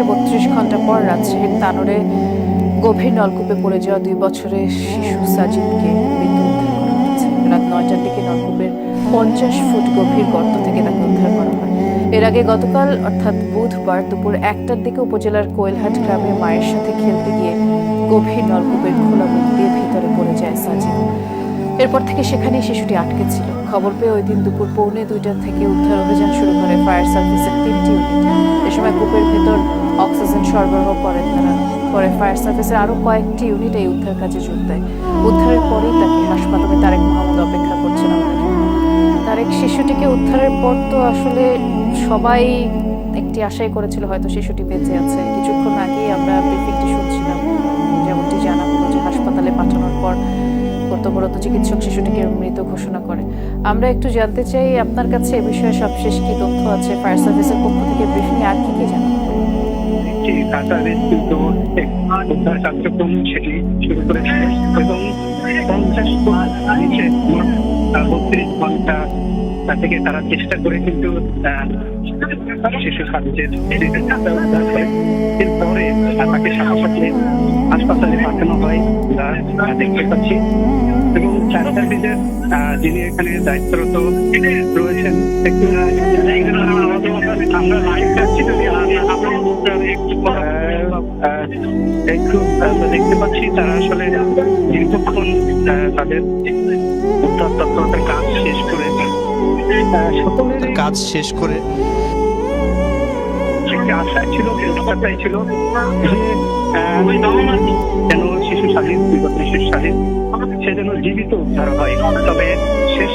32 ঘন্টা পর রাজশাহীর তানোরে গভীর নলকূপে পড়ে যাওয়া 2 বছরের শিশু সাজিদকে মৃত উদ্ধার করা হয়েছে। রাত 9টার দিকে নলকূপের 50 ফুট গভীর গর্ত থেকে তাকে উদ্ধার করা হয়। এর আগে গতকাল অর্থাৎ বুধবার দুপুর 1টার দিকে উপজেলার কোয়েলহাট গ্রামে মায়ের সাথে খেলতে গিয়ে গভীর নলকূপের খোলা মুখ দিয়ে ভিতরে পড়ে যায় সাজিদ। এরপর থেকে সেখানেই শিশুটি আটকে ছিল। খবর পেয়ে ওই দিন দুপুর 1:45 থেকে উদ্ধার অভিযান শুরু করে ফায়ার সার্ভিসের 3টি ইউনিট। এ সময় কূপের ভেতর অক্সিজেন সরবরাহ করেন তারা। পরে ফায়ার সার্ভিসের আরও কয়েকটি ইউনিট এই উদ্ধার কাজে যোগ দেয়। উদ্ধারের পরেই তাকে হাসপাতালে তারেক মাহমুদ অপেক্ষা করছেন আমাদের। তারেক, শিশুটিকে উদ্ধারের পর তো আসলে সবাই একটি আশাই করেছিল হয়তো শিশুটি বেঁচে আছে। কিছুক্ষণ আগেই আমরা ব্রিফিংটি শুনছিলাম, যেমনটি জানা হলো যে হাসপাতালে পাঠানোর পর কর্তব্যরত চিকিৎসক শিশুটিকে মৃত ঘোষণা করে। আমরা একটু জানতে চাই আপনার কাছে এ বিষয়ে সবশেষ কি তথ্য আছে, ফায়ার সার্ভিসের পক্ষ থেকে ব্রিফিংয়ে আর কি জানা? উদ্ধার কার্যক্রম সেটি শুরু করেছে এবং 50 ফুট নিচে 32 ঘন্টা থেকে তারা চেষ্টা করে কিন্তু শিশু সাজিদের উদ্ধার করে। এরপরে তাকে সাথে সাথে হাসপাতালে পাঠানো হয় দেখতে পাচ্ছি। এবং ফায়ার সার্ভিসের যিনি এখানে দায়িত্বরত রয়েছেন, আমরা লাইভ যাচ্ছি একটু দেখতে পাচ্ছি তারা আসলে দীর্ঘক্ষণ তাদের উদ্ধার তৎপরতার কাজ শেষ করে একটি আশা ছিল, প্রত্যাশাই ছিল যেন শিশু সাজিদ, বিগত শিশু সাজিদ সে যেন জীবিত উদ্ধার হয়। তবে শেষ